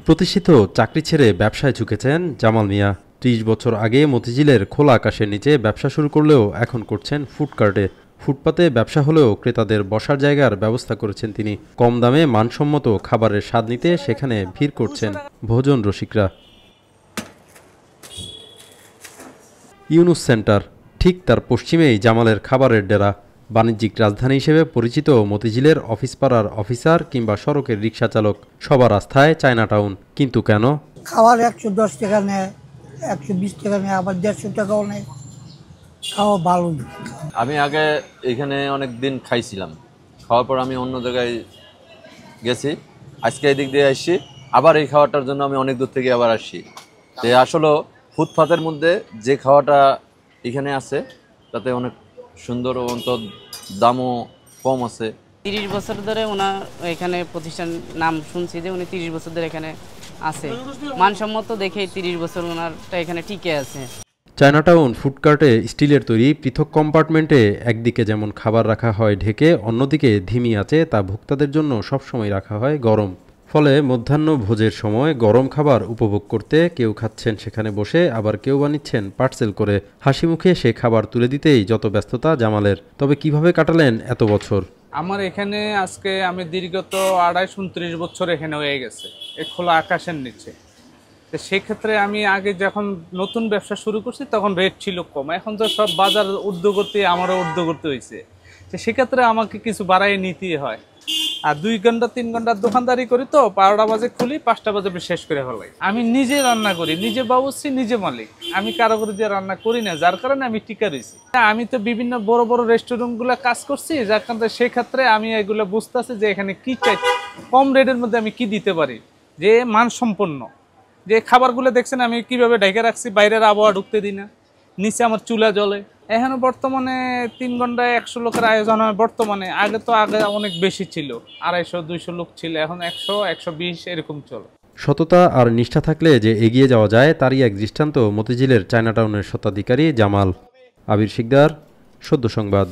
প্রতিষ্ঠিত চাকরি ছেড়ে ব্যবসায় ঝুঁকেছেন জামাল মিয়া। ৩০ বছর আগে মতিঝিলের খোলা আকাশের নিচে ব্যবসা শুরু করলেও এখন করছেন ফুডকার্টে। ফুটপাতে ব্যবসা হলেও ক্রেতাদের বসার জায়গার ব্যবস্থা করেছেন তিনি। কম দামে মানসম্মত খাবারের স্বাদ নিতে সেখানে ভিড় করছেন ভোজন রসিকরা। ইউনুস সেন্টার, ঠিক তার পশ্চিমেই জামালের খাবারের ডেরা। বাণিজ্যিক রাজধানী হিসেবে পরিচিত মতিঝিলের অফিসপাড়ার অফিসার কিংবা সড়কের রিকশা চালক সবার আস্থায় চায়নাটাউন। কিন্তু কেন? খাবার ১১০ টাকা নেয়, ১২০ টাকা নেয়, আবার ১৫০ টাকাও নেয়। খাওয়া ভালো। আমি আগে এখানে অনেক দিন খাইছিলাম, খাওয়ার পর আমি অন্য জায়গায় গেছি, আজকে এদিক দিয়ে আসছি, আবার এই খাওয়াটার জন্য আমি অনেক দূর থেকে আবার আসছি। তো আসলে ফুটপাতের মধ্যে যে খাওয়াটা এখানে আছে তাতে অনেক সুন্দর, অন্তত দামও কম আছে। ৩০ বছর ধরে ওনার এখানে প্রতিষ্ঠান নাম শুনছি যে উনি ৩০ বছর ধরে এখানে আছে, মানসম্মত দেখে ৩০ বছর ওনারটা এখানে টিকে আছে। চায়নাটাউন ফুডকার্টে স্টিলের তৈরি পৃথক কম্পার্টমেন্টে একদিকে যেমন খাবার রাখা হয় ঢেকে, অন্যদিকে ধিমি আছে তা ভোক্তাদের জন্য সবসময় রাখা হয় গরম। ফলে মধ্যাহ্ন ভোজের সময় গরম খাবার উপভোগ করতে কেউ খাচ্ছেন সেখানে বসে, আবার কেউ বানিচ্ছেন পার্সেল করে। হাসি মুখে সে খাবার তুলে দিতেই যত ব্যস্ততা জামালের। তবে কিভাবে কাটালেন এত বছর? আমার এখানে আজকে আমি দীর্ঘত ২৮-২৯ বছর এখানে হয়ে গেছে, এই খোলা আকাশের নিচে। তো সেক্ষেত্রে আমি আগে যখন নতুন ব্যবসা শুরু করছি তখন রেট ছিল কম, এখন তো সব বাজার ঊর্ধ্বগতি, আমারও ঊর্ধ্বগতি হয়েছে। তো সেক্ষেত্রে আমাকে কিছু বাড়াই নিতেই হয়। আর ২ ঘন্টা ৩ ঘন্টার দোকানদারি করি, তো ১২টা বাজে খুলি, ৫টা বাজে শেষ করে ফেলাই। আমি নিজে রান্না করি, নিজে বাবুর্চি, নিজে মালিক। আমি কারো করে দিয়ে রান্না করি না, যার কারণে আমি টিকা রয়েছি। আমি তো বিভিন্ন বড় বড় রেস্টুরেন্টগুলো কাজ করছি, যার কারণে সেক্ষেত্রে আমি এগুলো বুঝতেছি যে এখানে কি চাই, কম রেটের মধ্যে আমি কি দিতে পারি, যে মানসম্পন্ন। যে খাবারগুলো দেখছেন আমি কিভাবে ঢেকে রাখছি, বাইরের আবহাওয়া ঢুকতে দিই না, নিচে আমার চুলা জ্বলে। এখানে বর্তমানে ৩ ঘন্টায় ১০০ লোকের আয়োজন হয় বর্তমানে। আগে অনেক বেশি ছিল, ২৫০-২০০ লোক ছিল, এখন ১০০-১২০ এরকম চলে। সততা আর নিষ্ঠা থাকলে যে এগিয়ে যাওয়া যায় তারই এক দৃষ্টান্ত মতিঝিলের চায়নাটাউনের স্বত্বাধিকারী জামাল। আবির শিকদার, সদ্য সংবাদ।